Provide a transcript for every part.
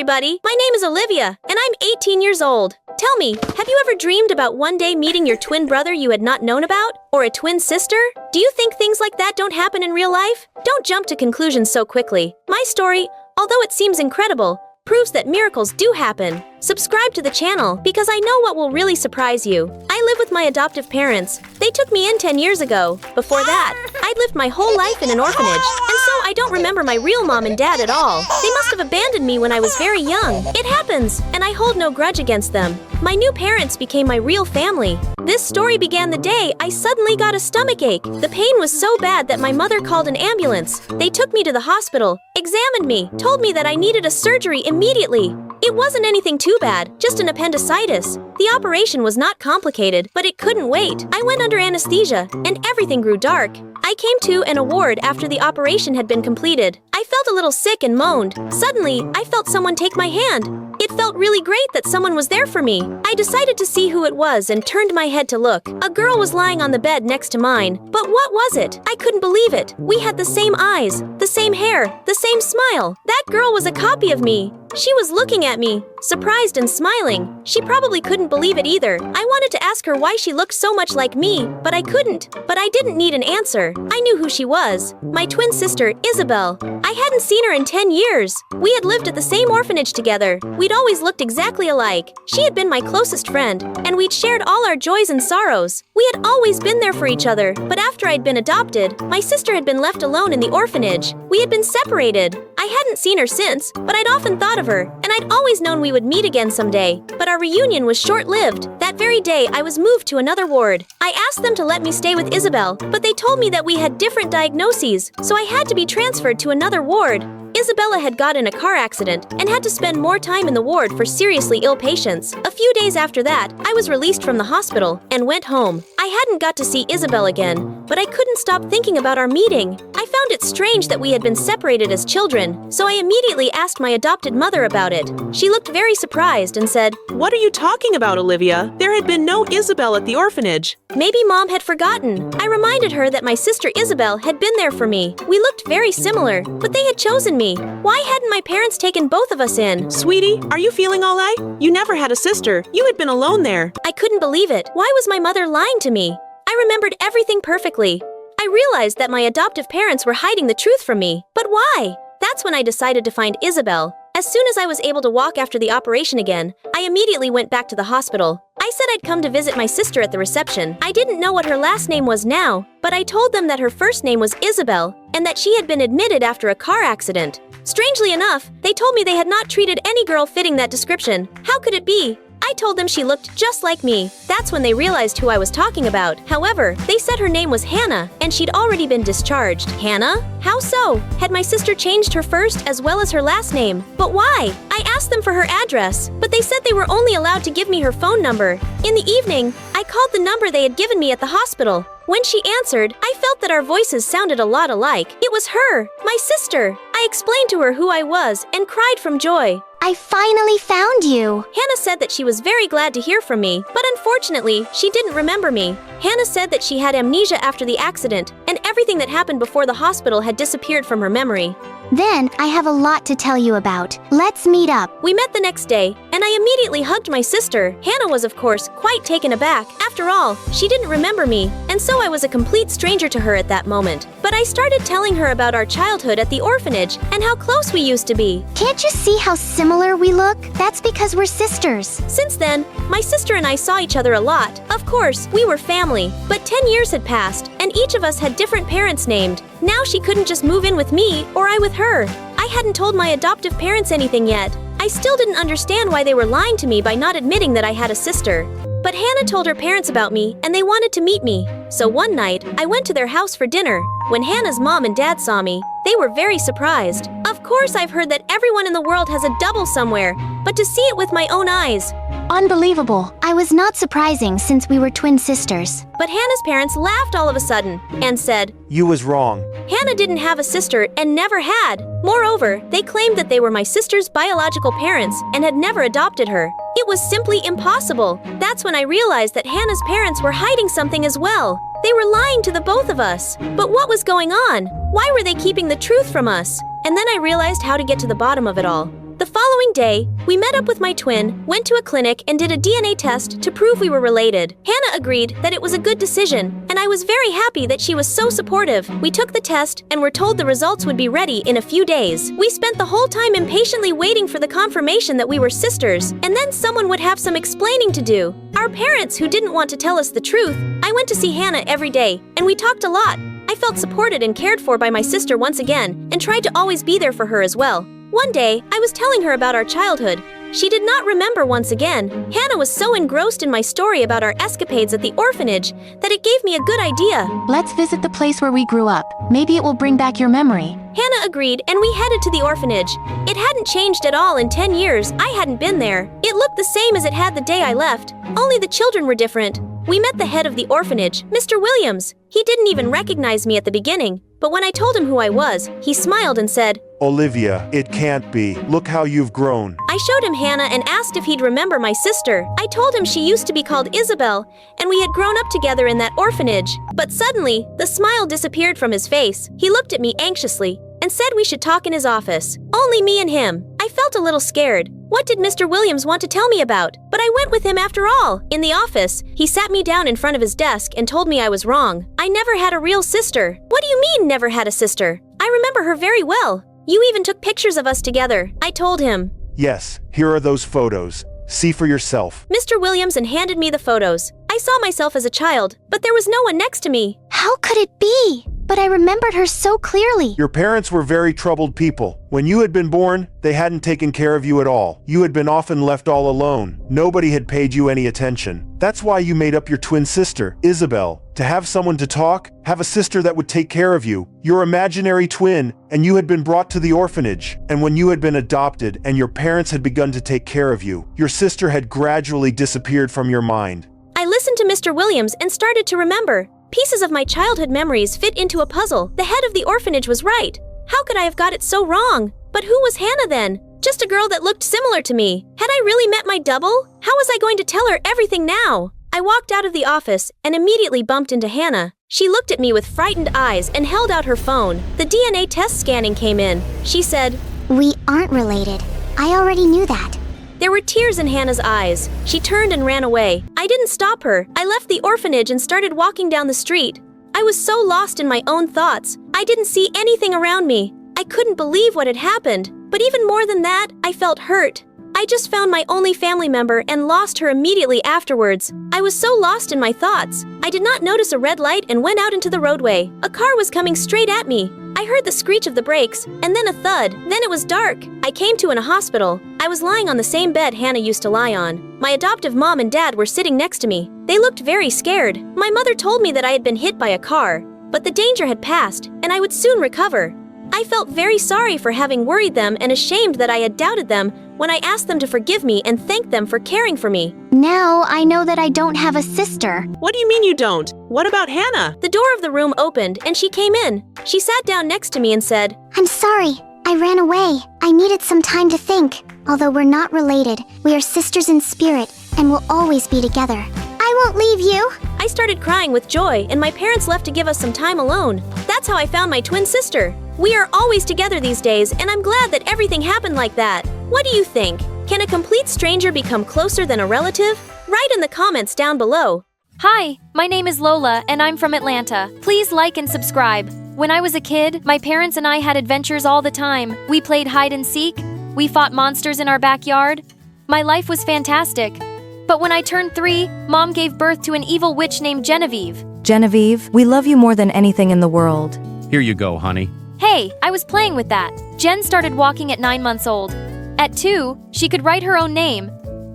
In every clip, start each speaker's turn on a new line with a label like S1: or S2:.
S1: everybody. My name is Olivia, and I'm 18 years old. Tell me, have you ever dreamed about one day meeting your twin brother you had not known about? Or a twin sister? Do you think things like that don't happen in real life? Don't jump to conclusions so quickly. My story, although it seems incredible, proves that miracles do happen. Subscribe to the channel because I know what will really surprise you. I live with my adoptive parents. They took me in 10 years ago. Before that, I'd lived my whole life in an orphanage, and so I don't remember my real mom and dad at all. They must have abandoned me when I was very young. It happens, and I hold no grudge against them. My new parents became my real family. This story began the day I suddenly got a stomachache. The pain was so bad that my mother called an ambulance. They took me to the hospital, examined me, told me that I needed a surgery immediately. It wasn't anything too bad, just an appendicitis. The operation was not complicated, but it couldn't wait. I went under anesthesia, and everything grew dark. I came to in a ward after the operation had been completed. I felt a little sick and moaned. Suddenly, I felt someone take my hand. It felt really great that someone was there for me. I decided to see who it was and turned my head to look. A girl was lying on the bed next to mine. But what was it? I couldn't believe it. We had the same eyes, the same hair, the same smile. That girl was a copy of me. She was looking at me, surprised and smiling. She probably couldn't believe it either. I wanted to ask her why she looked so much like me, but I couldn't. But I didn't need an answer. I knew who she was. My twin sister, Isabel. I hadn't seen her in 10 years. We had lived at the same orphanage together. We'd always looked exactly alike. She had been my closest friend, and we'd shared all our joys and sorrows. We had always been there for each other, but after I'd been adopted, my sister had been left alone in the orphanage. We had been separated. I hadn't seen her since, but I'd often thought of her, and I'd always known we would meet again someday. But our reunion was short-lived. That very day, I was moved to another ward. I asked them to let me stay with Isabel, but they told me that we had different diagnoses, so I had to be transferred to another ward. Isabella had got in a car accident and had to spend more time in the ward for seriously ill patients. A few days after that, I was released from the hospital and went home. I hadn't got to see Isabel again, but I couldn't stop thinking about our meeting. I found it strange that we had been separated as children, so I immediately asked my adopted mother about it. She looked very surprised and said,
S2: "What are you talking about, Olivia? There had been no Isabel at the orphanage."
S1: Maybe Mom had forgotten. I reminded her that my sister Isabel had been there for me. We looked very similar, but they had chosen me. Why hadn't my parents taken both of us in?
S2: Sweetie, are you feeling all right? You never had a sister. You had been alone there.
S1: I couldn't believe it. Why was my mother lying to me? I remembered everything perfectly. I realized that my adoptive parents were hiding the truth from me. But why? That's when I decided to find Isabel. As soon as I was able to walk after the operation again, I immediately went back to the hospital. I said I'd come to visit my sister at the reception. I didn't know what her last name was now, but I told them that her first name was Isabel and that she had been admitted after a car accident. Strangely enough, they told me they had not treated any girl fitting that description. How could it be? I told them she looked just like me. That's when they realized who I was talking about. However, they said her name was Hannah, and she'd already been discharged. Hannah? How so? Had my sister changed her first as well as her last name? But why? I asked them for her address, but they said they were only allowed to give me her phone number. In the evening, I called the number they had given me at the hospital. When she answered, I felt that our voices sounded a lot alike. It was her, my sister. I explained to her who I was and cried from joy.
S3: I finally found you!
S1: Hannah said that she was very glad to hear from me, but unfortunately, she didn't remember me. Hannah said that she had amnesia after the accident, and everything that happened before the hospital had disappeared from her memory.
S3: Then, I have a lot to tell you about. Let's meet up.
S1: We met the next day, and I immediately hugged my sister. Hannah was, of course, quite taken aback. After all, she didn't remember me, and so I was a complete stranger to her at that moment. But I started telling her about our childhood at the orphanage and how close we used to be.
S3: Can't you see how similar we look? That's because we're sisters.
S1: Since then, my sister and I saw each other a lot. Of course, we were family, but 10 years had passed, and each of us had different parents named. Now she couldn't just move in with me, or I with her. I hadn't told my adoptive parents anything yet. I still didn't understand why they were lying to me by not admitting that I had a sister. But Hannah told her parents about me, and they wanted to meet me. So one night, I went to their house for dinner. When Hannah's mom and dad saw me, they were very surprised. Of course, I've heard that everyone in the world has a double somewhere, but to see it with my own eyes.
S3: Unbelievable. I was not surprising since we were twin sisters.
S1: But Hannah's parents laughed all of a sudden and said,
S4: "You was wrong."
S1: Hannah didn't have a sister and never had. Moreover, they claimed that they were my sister's biological parents and had never adopted her. It was simply impossible. That's when I realized that Hannah's parents were hiding something as well. They were lying to the both of us. But what was going on? Why were they keeping the truth from us? And then I realized how to get to the bottom of it all. The following day, we met up with my twin, went to a clinic, and did a DNA test to prove we were related. Hannah agreed that it was a good decision, and I was very happy that she was so supportive. We took the test and were told the results would be ready in a few days. We spent the whole time impatiently waiting for the confirmation that we were sisters, and then someone would have some explaining to do. Our parents, who didn't want to tell us the truth, I went to see Hannah every day, and we talked a lot. I felt supported and cared for by my sister once again, and tried to always be there for her as well. One day, I was telling her about our childhood. She did not remember once again. Hannah was so engrossed in my story about our escapades at the orphanage that it gave me a good idea.
S4: Let's visit the place where we grew up. Maybe it will bring back your memory.
S1: Hannah agreed, and we headed to the orphanage. It hadn't changed at all in 10 years. I hadn't been there. It looked the same as it had the day I left, only the children were different. We met the head of the orphanage, Mr. Williams. He didn't even recognize me at the beginning, but when I told him who I was, he smiled and said,
S5: "Olivia, it can't be. Look how you've grown."
S1: I showed him Hannah and asked if he'd remember my sister. I told him she used to be called Isabel, and we had grown up together in that orphanage. But suddenly, the smile disappeared from his face. He looked at me anxiously and said we should talk in his office. Only me and him. I felt a little scared. What did Mr. Williams want to tell me about? But I went with him after all. In the office, he sat me down in front of his desk and told me I was wrong. I never had a real sister. What do you mean, never had a sister? I remember her very well. You even took pictures of us together, I told him.
S5: Yes, here are those photos. See for yourself.
S1: Mr. Williamson handed me the photos. I saw myself as a child, but there was no one next to me.
S3: How could it be? But I remembered her so clearly.
S5: Your parents were very troubled people. When you had been born, they hadn't taken care of you at all. You had been often left all alone. Nobody had paid you any attention. That's why you made up your twin sister, Isabel, to have someone to talk, have a sister that would take care of you, your imaginary twin, and you had been brought to the orphanage. And when you had been adopted and your parents had begun to take care of you, your sister had gradually disappeared from your mind.
S1: I listened to Mr. Williams and started to remember. Pieces of my childhood memories fit into a puzzle. The head of the orphanage was right. How could I have got it so wrong? But who was Hannah then? Just a girl that looked similar to me. Had I really met my double? How was I going to tell her everything now? I walked out of the office and immediately bumped into Hannah. She looked at me with frightened eyes and held out her phone. The DNA test scanning came in. She said,
S3: We aren't related. I already knew that.
S1: There were tears in Hannah's eyes. She turned and ran away. I didn't stop her. I left the orphanage and started walking down the street. I was so lost in my own thoughts. I didn't see anything around me. I couldn't believe what had happened. But even more than that, I felt hurt. I just found my only family member and lost her immediately afterwards. I was so lost in my thoughts. I did not notice a red light and went out into the roadway. A car was coming straight at me. I heard the screech of the brakes, and then a thud. Then it was dark. I came to a hospital. I was lying on the same bed Hannah used to lie on. My adoptive mom and dad were sitting next to me. They looked very scared. My mother told me that I had been hit by a car, but the danger had passed, and I would soon recover. I felt very sorry for having worried them and ashamed that I had doubted them when I asked them to forgive me and thanked them for caring for me.
S3: Now I know that I don't have a sister.
S2: What do you mean you don't? What about Hannah?
S1: The door of the room opened and she came in. She sat down next to me and said,
S3: I'm sorry. I ran away. I needed some time to think. Although we're not related, we are sisters in spirit and will always be together. I won't leave you.
S1: I started crying with joy, and my parents left to give us some time alone. That's how I found my twin sister. We are always together these days, and I'm glad that everything happened like that. What do you think? Can a complete stranger become closer than a relative? Write in the comments down below.
S6: Hi, my name is Lola, and I'm from Atlanta. Please like and subscribe. When I was a kid, my parents and I had adventures all the time. We played hide and seek. We fought monsters in our backyard. My life was fantastic. But when I turned 3, Mom gave birth to an evil witch named Genevieve.
S7: Genevieve, we love you more than anything in the world.
S8: Here you go, honey.
S6: Hey, I was playing with that. Jen started walking at 9 months old. At 2, she could write her own name.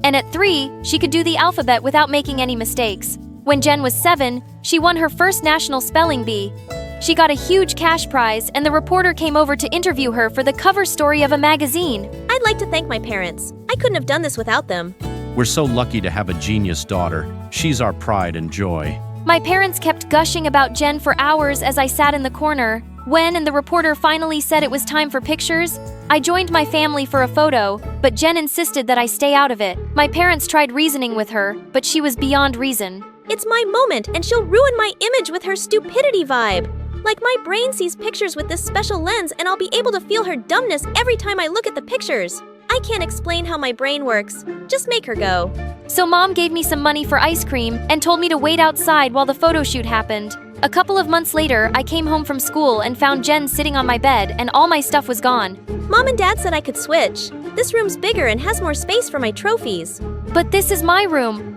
S6: And at 3, she could do the alphabet without making any mistakes. When Jen was 7, she won her first national spelling bee. She got a huge cash prize, and the reporter came over to interview her for the cover story of a magazine.
S1: I'd like to thank my parents. I couldn't have done this without them.
S8: We're so lucky to have a genius daughter. She's our pride and joy.
S6: My parents kept gushing about Jen for hours as I sat in the corner. When and the reporter finally said it was time for pictures, I joined my family for a photo, but Jen insisted that I stay out of it. My parents tried reasoning with her, but she was beyond reason.
S1: It's my moment, and she'll ruin my image with her stupidity vibe. Like my brain sees pictures with this special lens, and I'll be able to feel her dumbness every time I look at the pictures. I can't explain how my brain works. Just make her go.
S6: So Mom gave me some money for ice cream and told me to wait outside while the photo shoot happened. A couple of months later, I came home from school and found Jen sitting on my bed and all my stuff was gone.
S1: Mom and Dad said I could switch. This room's bigger and has more space for my trophies.
S6: But this is my room.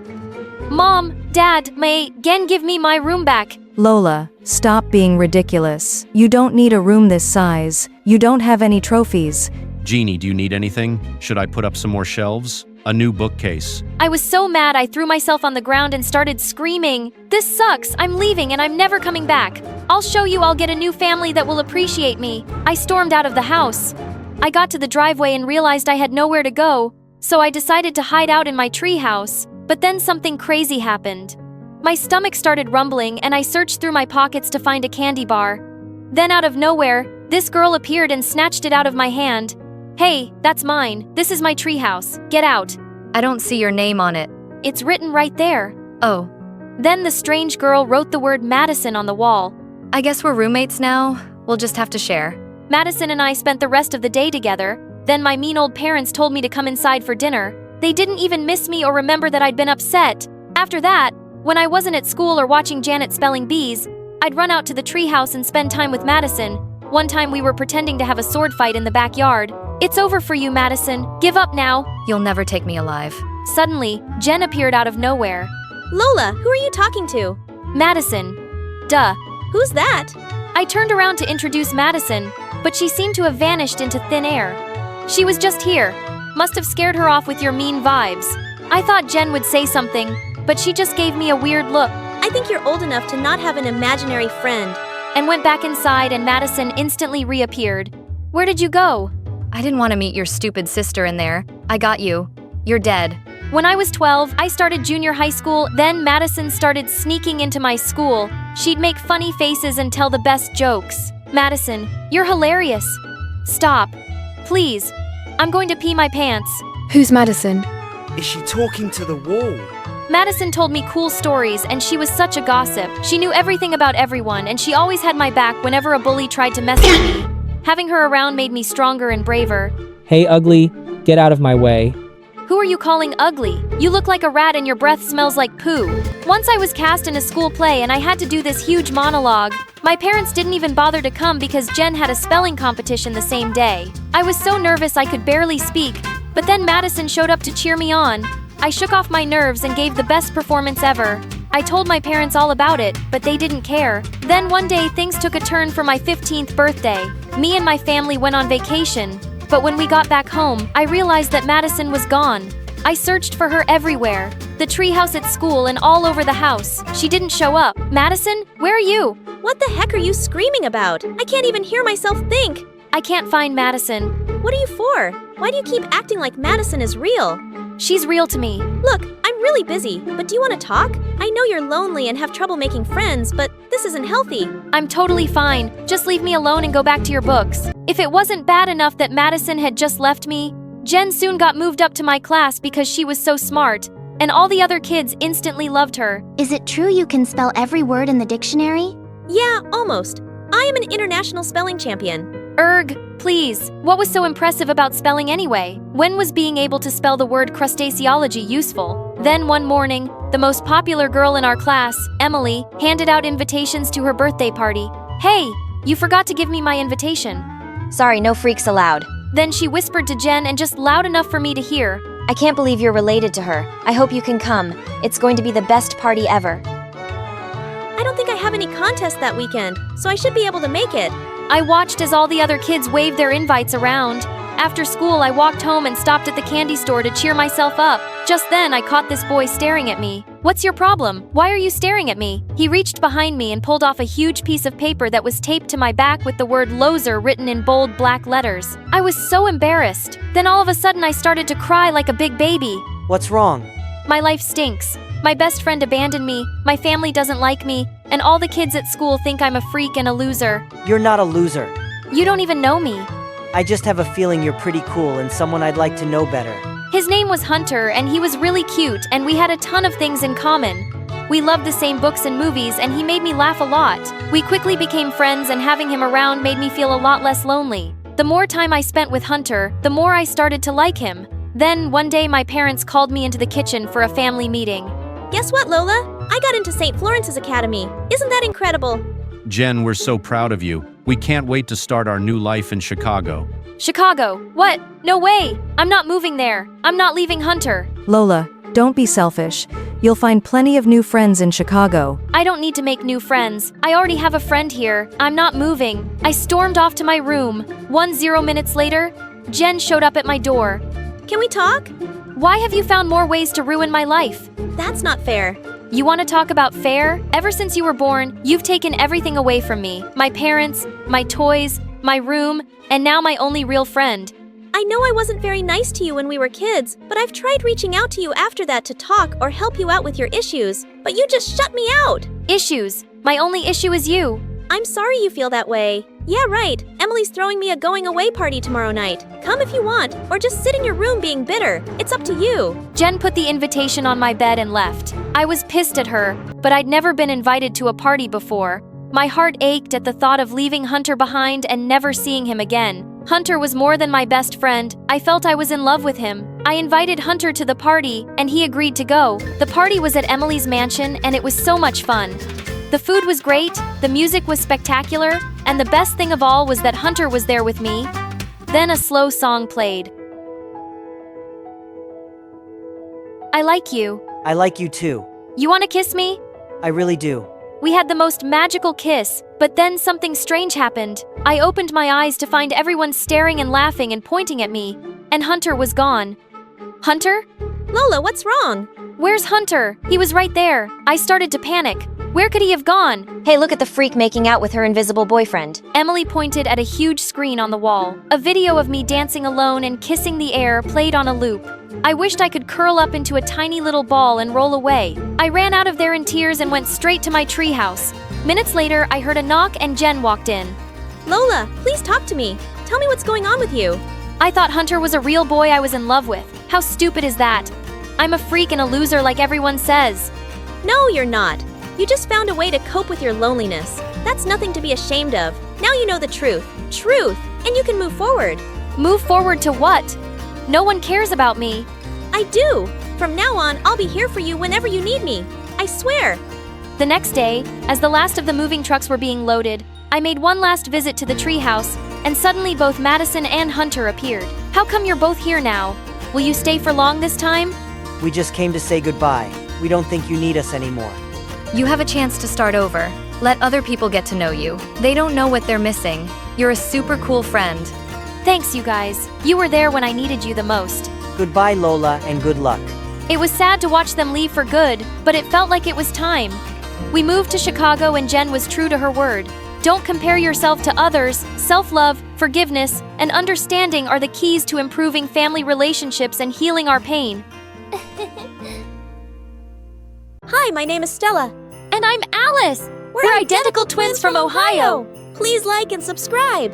S6: Mom, Dad, may Gen give me my room back.
S7: Lola, stop being ridiculous. You don't need a room this size. You don't have any trophies.
S8: Jeannie, do you need anything? Should I put up some more shelves? A new bookcase.
S6: I was so mad I threw myself on the ground and started screaming. This sucks, I'm leaving and I'm never coming back. I'll show you I'll get a new family that will appreciate me. I stormed out of the house. I got to the driveway and realized I had nowhere to go, so I decided to hide out in my treehouse. But then something crazy happened. My stomach started rumbling and I searched through my pockets to find a candy bar. Then out of nowhere, this girl appeared and snatched it out of my hand. Hey, that's mine. This is my treehouse. Get out.
S9: I don't see your name on it.
S6: It's written right there.
S9: Oh,
S6: Then the strange girl wrote the word Madison on the wall.
S9: I guess we're roommates now. We'll just have to share.
S6: Madison and I spent the rest of the day together. Then my mean old parents told me to come inside for dinner. They didn't even miss me or remember that I'd been upset. After that, when I wasn't at school or watching Janet spelling bees, I'd run out to the treehouse and spend time with Madison. One time we were pretending to have a sword fight in the backyard. It's over for you, Madison. Give up now.
S9: You'll never take me alive.
S6: Suddenly, Jen appeared out of nowhere.
S1: Lola, who are you talking to?
S6: Madison. Duh.
S1: Who's that?
S6: I turned around to introduce Madison, but she seemed to have vanished into thin air. She was just here. Must have scared her off with your mean vibes. I thought Jen would say something, but she just gave me a weird look.
S1: I think you're old enough to not have an imaginary friend.
S6: And went back inside and Madison instantly reappeared. Where did you go?
S9: I didn't want to meet your stupid sister in there. I got you. You're dead.
S6: When I was 12, I started junior high school, then Madison started sneaking into my school. She'd make funny faces and tell the best jokes. Madison, you're hilarious. Stop. Please. I'm going to pee my pants.
S9: Who's Madison?
S10: Is she talking to the wall?
S6: Madison told me cool stories and she was such a gossip. She knew everything about everyone and she always had my back whenever a bully tried to mess with me. Having her around made me stronger and braver.
S11: Hey, ugly, get out of my way.
S6: Who are you calling ugly? You look like a rat and your breath smells like poo. Once I was cast in a school play and I had to do this huge monologue. My parents didn't even bother to come because Jen had a spelling competition the same day. I was so nervous I could barely speak, but then Madison showed up to cheer me on. I shook off my nerves and gave the best performance ever. I told my parents all about it, but they didn't care. Then one day things took a turn for my 15th birthday. Me and my family went on vacation. But when we got back home, I realized that Madison was gone. I searched for her everywhere. The treehouse at school and all over the house. She didn't show up. Madison, where are you?
S1: What the heck are you screaming about? I can't even hear myself think.
S6: I can't find Madison.
S1: What are you for? Why do you keep acting like Madison is real?
S6: She's real to me.
S1: Look, I'm really busy, but do you want to talk? I know you're lonely and have trouble making friends, but this isn't healthy.
S6: I'm totally fine. Just leave me alone and go back to your books. If it wasn't bad enough that Madison had just left me, Jen soon got moved up to my class because she was so smart, and all the other kids instantly loved her.
S3: Is it true you can spell every word in the dictionary?
S1: Yeah, almost. I am an international spelling champion.
S6: Please. What was so impressive about spelling anyway? When was being able to spell the word crustaceology useful? Then one morning, the most popular girl in our class, Emily, handed out invitations to her birthday party. Hey, you forgot to give me my invitation.
S12: Sorry, no freaks allowed.
S6: Then she whispered to Jen and just loud enough for me to hear.
S12: I can't believe you're related to her. I hope you can come. It's going to be the best party ever.
S1: I don't think I have any contest that weekend, so I should be able to make it.
S6: I watched as all the other kids waved their invites around. After school, I walked home and stopped at the candy store to cheer myself up. Just then, I caught this boy staring at me. What's your problem? Why are you staring at me? He reached behind me and pulled off a huge piece of paper that was taped to my back with the word loser written in bold black letters. I was so embarrassed. Then all of a sudden, I started to cry like a big baby.
S10: What's wrong?
S6: My life stinks. My best friend abandoned me, my family doesn't like me, and all the kids at school think I'm a freak and a loser.
S10: You're not a loser.
S6: You don't even know me.
S10: I just have a feeling you're pretty cool and someone I'd like to know better.
S6: His name was Hunter, and he was really cute, and we had a ton of things in common. We loved the same books and movies, and he made me laugh a lot. We quickly became friends, and having him around made me feel a lot less lonely. The more time I spent with Hunter, the more I started to like him. Then, one day my parents called me into the kitchen for a family meeting.
S1: Guess what, Lola? I got into St. Florence's Academy. Isn't that incredible?
S8: Jen, we're so proud of you. We can't wait to start our new life in Chicago.
S6: Chicago? What? No way! I'm not moving there. I'm not leaving Hunter.
S7: Lola, don't be selfish. You'll find plenty of new friends in Chicago.
S6: I don't need to make new friends. I already have a friend here. I'm not moving. I stormed off to my room. 10 minutes later, Jen showed up at my door.
S1: Can we talk?
S6: Why have you found more ways to ruin my life?
S1: That's not fair.
S6: You want to talk about fair? Ever since you were born, you've taken everything away from me. My parents, my toys, my room, and now my only real friend.
S1: I know I wasn't very nice to you when we were kids, but I've tried reaching out to you after that to talk or help you out with your issues, but you just shut me out.
S6: Issues? My only issue is you.
S1: I'm sorry you feel that way. Yeah, right. Emily's throwing me a going away party tomorrow night. Come if you want, or just sit in your room being bitter. It's up to you.
S6: Jen put the invitation on my bed and left. I was pissed at her, but I'd never been invited to a party before. My heart ached at the thought of leaving Hunter behind and never seeing him again. Hunter was more than my best friend. I felt I was in love with him. I invited Hunter to the party, and he agreed to go. The party was at Emily's mansion, and it was so much fun. The food was great, the music was spectacular, and the best thing of all was that Hunter was there with me. Then a slow song played. I like you.
S10: I like you too.
S6: You want to kiss me?
S10: I really do.
S6: We had the most magical kiss, but then something strange happened. I opened my eyes to find everyone staring and laughing and pointing at me, and Hunter was gone. Hunter?
S1: Lola, what's wrong?
S6: Where's Hunter? He was right there. I started to panic. Where could he have gone?
S12: Hey, look at the freak making out with her invisible boyfriend.
S6: Emily pointed at a huge screen on the wall. A video of me dancing alone and kissing the air played on a loop. I wished I could curl up into a tiny little ball and roll away. I ran out of there in tears and went straight to my treehouse. Minutes later, I heard a knock and Jen walked in.
S1: Lola, please talk to me. Tell me what's going on with you.
S6: I thought Hunter was a real boy I was in love with. How stupid is that? I'm a freak and a loser like everyone says.
S1: No, you're not. You just found a way to cope with your loneliness. That's nothing to be ashamed of. Now you know the truth. Truth! And you can move forward.
S6: Move forward to what? No one cares about me.
S1: I do. From now on, I'll be here for you whenever you need me. I swear.
S6: The next day, as the last of the moving trucks were being loaded, I made one last visit to the treehouse, and suddenly both Madison and Hunter appeared. How come you're both here now? Will you stay for long this time?
S10: We just came to say goodbye. We don't think you need us anymore.
S9: You have a chance to start over. Let other people get to know you. They don't know what they're missing. You're a super cool friend.
S6: Thanks, you guys. You were there when I needed you the most.
S10: Goodbye, Lola, and good luck.
S6: It was sad to watch them leave for good, but it felt like it was time. We moved to Chicago and Jen was true to her word. Don't compare yourself to others. Self-love, forgiveness, and understanding are the keys to improving family relationships and healing our pain.
S1: Hi, my name is Stella.
S6: And I'm Alice. We're identical twins from Ohio.
S1: Please like and subscribe.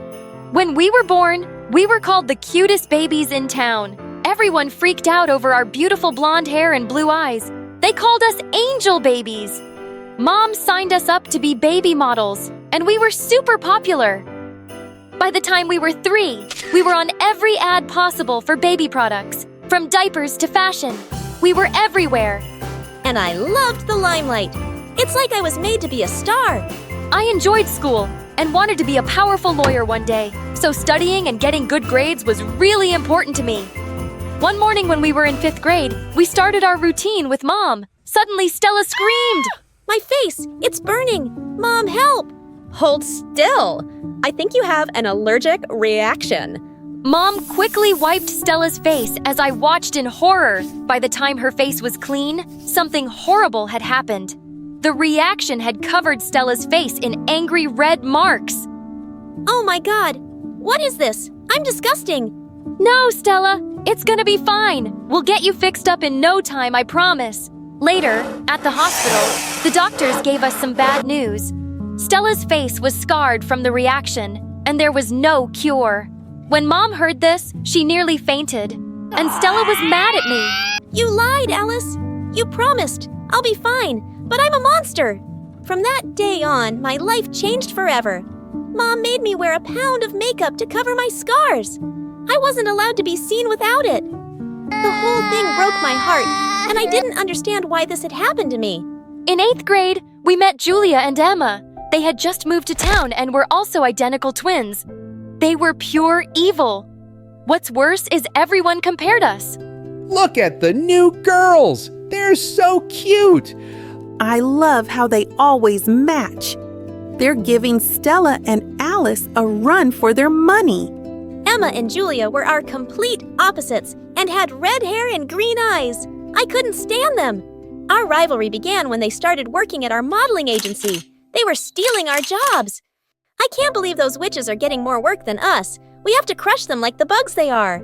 S6: When we were born, we were called the cutest babies in town. Everyone freaked out over our beautiful blonde hair and blue eyes. They called us angel babies. Mom signed us up to be baby models, and we were super popular. By the time we were 3, we were on every ad possible for baby products, from diapers to fashion. We were everywhere.
S1: And I loved the limelight. It's like I was made to be a star.
S6: I enjoyed school and wanted to be a powerful lawyer one day, so studying and getting good grades was really important to me. One morning when we were in 5th grade, we started our routine with Mom. Suddenly, Stella screamed.
S1: My face! It's burning! Mom, help! Hold still. I think you have an allergic reaction.
S6: Mom quickly wiped Stella's face as I watched in horror. By the time her face was clean, something horrible had happened. The reaction had covered Stella's face in angry red marks.
S1: Oh my God! What is this? I'm disgusting!
S6: No, Stella! It's gonna be fine! We'll get you fixed up in no time, I promise. Later, at the hospital, the doctors gave us some bad news. Stella's face was scarred from the reaction, and there was no cure. When Mom heard this, she nearly fainted, and Stella was mad at me.
S1: You lied, Alice! You promised! I'll be fine, but I'm a monster! From that day on, my life changed forever. Mom made me wear a pound of makeup to cover my scars. I wasn't allowed to be seen without it. The whole thing broke my heart, and I didn't understand why this had happened to me.
S6: In 8th grade, we met Julia and Emma. They had just moved to town and were also identical twins. They were pure evil. What's worse is everyone compared us.
S13: Look at the new girls! They're so cute!
S2: I love how they always match. They're giving Stella and Alice a run for their money.
S1: Emma and Julia were our complete opposites and had red hair and green eyes. I couldn't stand them. Our rivalry began when they started working at our modeling agency. They were stealing our jobs. I can't believe those witches are getting more work than us. We have to crush them like the bugs they are.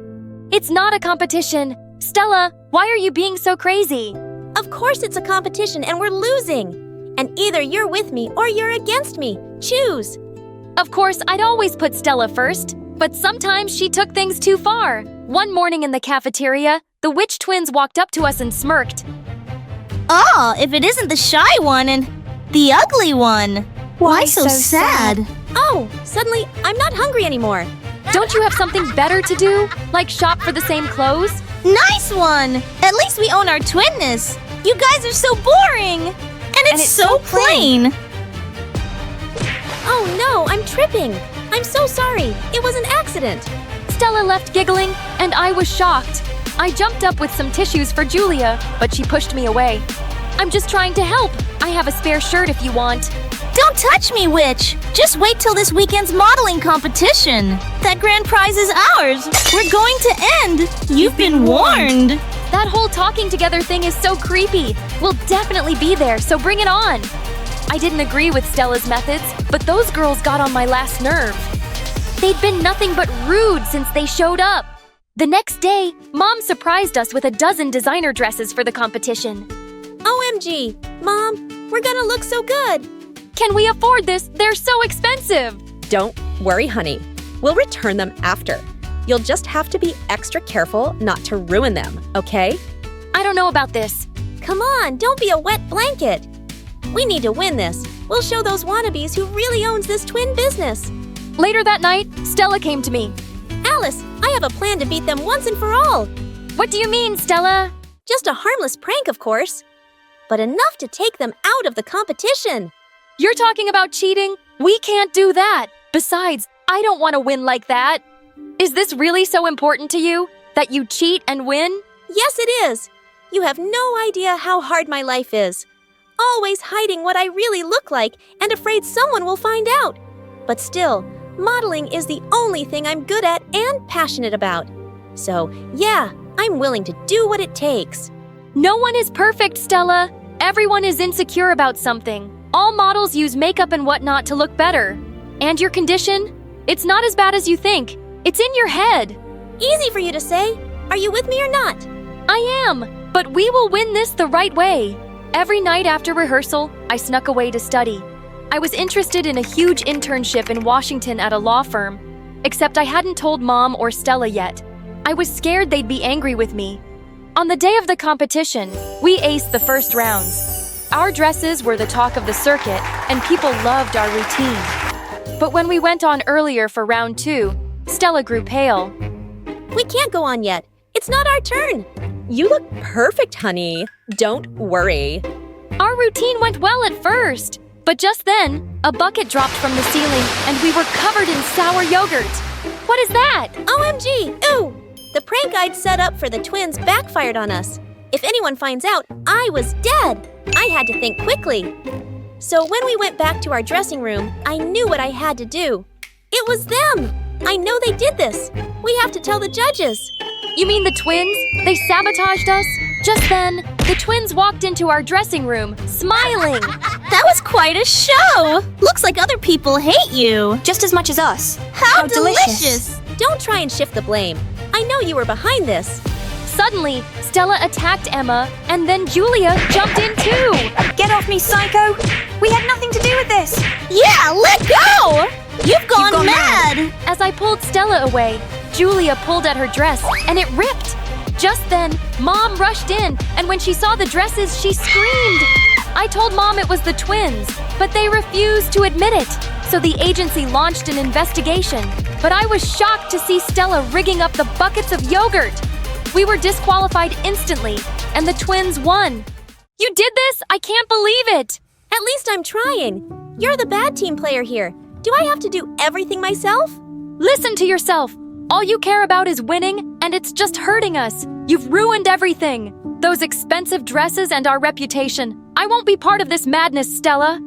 S6: It's not a competition. Stella, why are you being so crazy?
S1: Of course it's a competition and we're losing. And either you're with me or you're against me. Choose.
S6: Of course, I'd always put Stella first, but sometimes she took things too far. One morning in the cafeteria, the witch twins walked up to us and smirked.
S14: Oh, if it isn't the shy one and the ugly one. Why so sad?
S1: Oh, suddenly I'm not hungry anymore.
S6: Don't you have something better to do? Like shop for the same clothes?
S14: Nice one! At least we own our twinness. You guys are so boring! And it's so plain!
S1: Oh no, I'm tripping. I'm so sorry. It was an accident.
S6: Stella left giggling, and I was shocked. I jumped up with some tissues for Julia, but she pushed me away. I'm just trying to help. I have a spare shirt if you want.
S14: Don't touch me, witch! Just wait till this weekend's modeling competition. That grand prize is ours. We're going to end. You've been warned.
S6: That whole talking together thing is so creepy. We'll definitely be there, so bring it on. I didn't agree with Stella's methods, but those girls got on my last nerve. They'd been nothing but rude since they showed up. The next day, Mom surprised us with a dozen designer dresses for the competition.
S1: OMG, Mom, we're gonna look so good.
S6: Can we afford this? They're so expensive.
S15: Don't worry, honey. We'll return them after. You'll just have to be extra careful not to ruin them, okay?
S6: I don't know about this.
S1: Come on, don't be a wet blanket. We need to win this. We'll show those wannabes who really owns this twin business.
S6: Later that night, Stella came to me.
S1: Alice, I have a plan to beat them once and for all.
S6: What do you mean, Stella?
S1: Just a harmless prank, of course. But enough to take them out of the competition.
S6: You're talking about cheating? We can't do that. Besides, I don't want to win like that. Is this really so important to you? That you cheat and win?
S1: Yes, it is. You have no idea how hard my life is. Always hiding what I really look like and afraid someone will find out. But still, modeling is the only thing I'm good at and passionate about. So, yeah, I'm willing to do what it takes.
S6: No one is perfect, Stella. Everyone is insecure about something. All models use makeup and whatnot to look better. And your condition? It's not as bad as you think. It's in your head.
S1: Easy for you to say. Are you with me or not?
S6: I am, but we will win this the right way. Every night after rehearsal, I snuck away to study. I was interested in a huge internship in Washington at a law firm, except I hadn't told Mom or Stella yet. I was scared they'd be angry with me. On the day of the competition, we aced the first rounds. Our dresses were the talk of the circuit, and people loved our routine. But when we went on earlier for round 2, Stella grew pale.
S1: We can't go on yet. It's not our turn.
S15: You look perfect, honey. Don't worry.
S6: Our routine went well at first, but just then, a bucket dropped from the ceiling and we were covered in sour yogurt. What is that?
S1: OMG! Ooh! The prank I'd set up for the twins backfired on us. If anyone finds out, I was dead. I had to think quickly. So when we went back to our dressing room, I knew what I had to do. It was them! I know they did this. We have to tell the judges.
S6: You mean the twins? They sabotaged us? Just then, the twins walked into our dressing room, smiling.
S14: That was quite a show! Looks like other people hate you.
S12: Just as much as us.
S14: How delicious!
S1: Don't try and shift the blame. I know you were behind this.
S6: Suddenly, Stella attacked Emma, and then Julia jumped in too.
S12: Get off me, psycho! We had nothing to do with this.
S14: Yeah, let go! You've gone mad!
S6: As I pulled Stella away, Julia pulled at her dress, and it ripped. Just then, Mom rushed in, and when she saw the dresses, she screamed. I told Mom it was the twins, but they refused to admit it. So the agency launched an investigation, but I was shocked to see Stella rigging up the buckets of yogurt. We were disqualified instantly, and the twins won. You did this? I can't believe it!
S1: At least I'm trying. You're the bad team player here. Do I have to do everything myself?
S6: Listen to yourself. All you care about is winning, and it's just hurting us. You've ruined everything. Those expensive dresses and our reputation. I won't be part of this madness, Stella.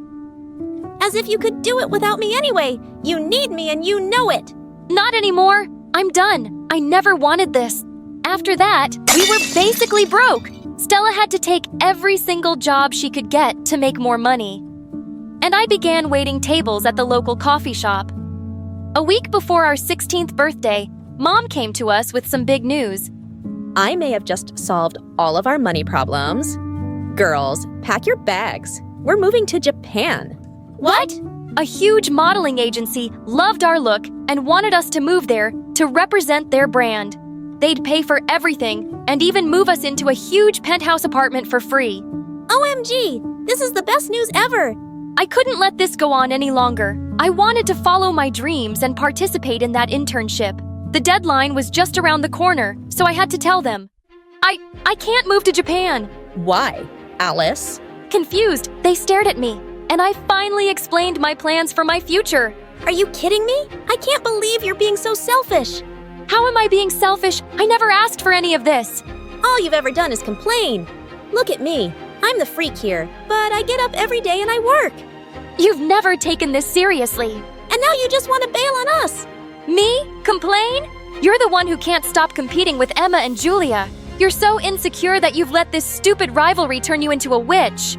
S1: As if you could do it without me anyway. You need me and you know it.
S6: Not anymore. I'm done. I never wanted this. After that, we were basically broke. Stella had to take every single job she could get to make more money. And I began waiting tables at the local coffee shop. A week before our 16th birthday, Mom came to us with some big news.
S15: I may have just solved all of our money problems. Girls, pack your bags. We're moving to Japan.
S6: What? A huge modeling agency loved our look and wanted us to move there to represent their brand. They'd pay for everything and even move us into a huge penthouse apartment for free.
S1: OMG! This is the best news ever!
S6: I couldn't let this go on any longer. I wanted to follow my dreams and participate in that internship. The deadline was just around the corner, so I had to tell them. I can't move to Japan.
S15: Why, Alice?
S6: Confused, they stared at me, and I finally explained my plans for my future.
S1: Are you kidding me? I can't believe you're being so selfish.
S6: How am I being selfish? I never asked for any of this.
S1: All you've ever done is complain. Look at me. I'm the freak here, but I get up every day and I work.
S6: You've never taken this seriously.
S1: And now you just want to bail on us.
S6: Me? Complain? You're the one who can't stop competing with Emma and Julia. You're so insecure that you've let this stupid rivalry turn you into a witch.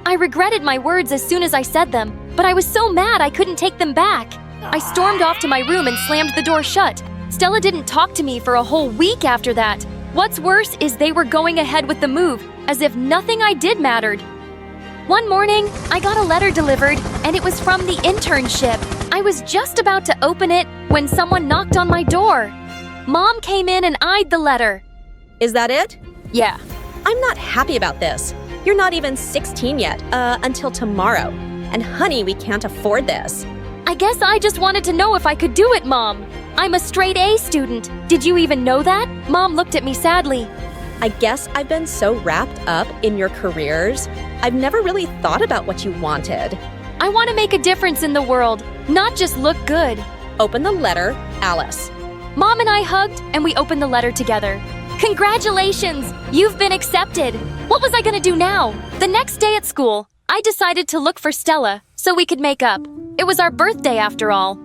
S6: I regretted my words as soon as I said them, but I was so mad I couldn't take them back. I stormed off to my room and slammed the door shut. Stella didn't talk to me for a whole week after that. What's worse is they were going ahead with the move, as if nothing I did mattered. One morning, I got a letter delivered, and it was from the internship. I was just about to open it when someone knocked on my door. Mom came in and eyed the letter.
S15: Is that it?
S6: Yeah.
S15: I'm not happy about this. You're not even 16 yet, until tomorrow. And honey, we can't afford this.
S6: I guess I just wanted to know if I could do it, Mom. I'm a straight A student. Did you even know that? Mom looked at me sadly.
S15: I guess I've been so wrapped up in your careers, I've never really thought about what you wanted.
S6: I want to make a difference in the world, not just look good.
S15: Open the letter, Alice.
S6: Mom and I hugged, and we opened the letter together. Congratulations! You've been accepted! What was I gonna do now? The next day at school, I decided to look for Stella so we could make up. It was our birthday after all.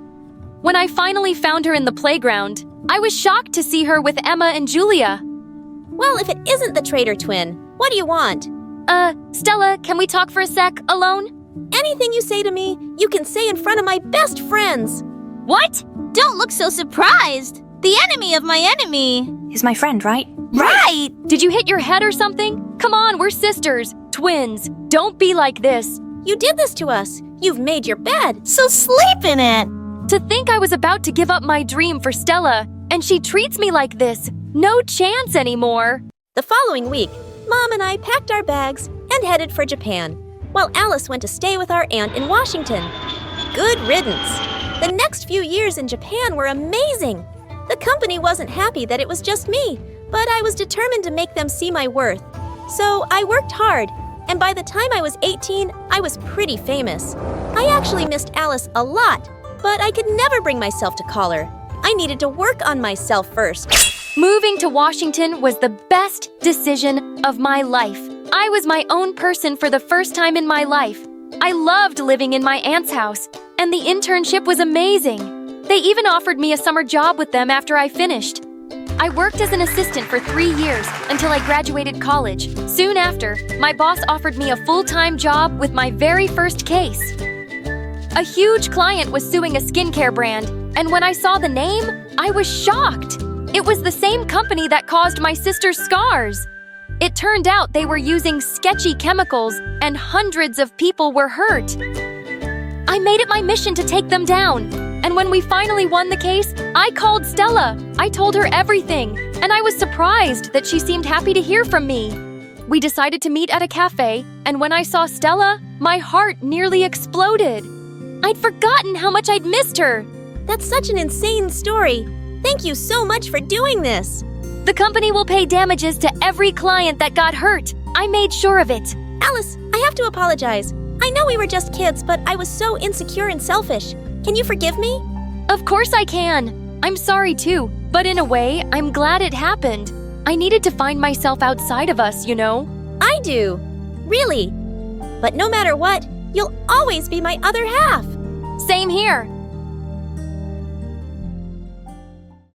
S6: When I finally found her in the playground, I was shocked to see her with Emma and Julia.
S1: Well, if it isn't the traitor twin, what do you want?
S6: Stella, can we talk for a sec, alone?
S1: Anything you say to me, you can say in front of my best friends.
S14: What? Don't look so surprised. The enemy of my enemy
S12: is my friend, right?
S14: Right!
S6: Did you hit your head or something? Come on, we're sisters, twins. Don't be like this.
S1: You did this to us. You've made your bed.
S14: So sleep in it.
S6: To think I was about to give up my dream for Stella, and she treats me like this. No chance anymore.
S1: The following week, Mom and I packed our bags and headed for Japan, while Alice went to stay with our aunt in Washington. Good riddance. The next few years in Japan were amazing. The company wasn't happy that it was just me, but I was determined to make them see my worth. So I worked hard, and by the time I was 18, I was pretty famous. I actually missed Alice a lot, but I could never bring myself to call her. I needed to work on myself first.
S6: Moving to Washington was the best decision of my life. I was my own person for the first time in my life. I loved living in my aunt's house, and the internship was amazing. They even offered me a summer job with them after I finished. I worked as an assistant for 3 years until I graduated college. Soon after, my boss offered me a full-time job with my very first case. A huge client was suing a skincare brand, and when I saw the name, I was shocked. It was the same company that caused my sister's scars. It turned out they were using sketchy chemicals, and hundreds of people were hurt. I made it my mission to take them down. And when we finally won the case, I called Stella. I told her everything, and I was surprised that she seemed happy to hear from me. We decided to meet at a cafe, and when I saw Stella, my heart nearly exploded. I'd forgotten how much I'd missed her.
S1: That's such an insane story. Thank you so much for doing this.
S6: The company will pay damages to every client that got hurt. I made sure of it.
S1: Alice, I have to apologize. I know we were just kids, but I was so insecure and selfish. Can you forgive me?
S6: Of course I can. I'm sorry too, but in a way, I'm glad it happened. I needed to find myself outside of us, you know?
S1: I do. Really. But no matter what, you'll always be my other half.
S6: Same here.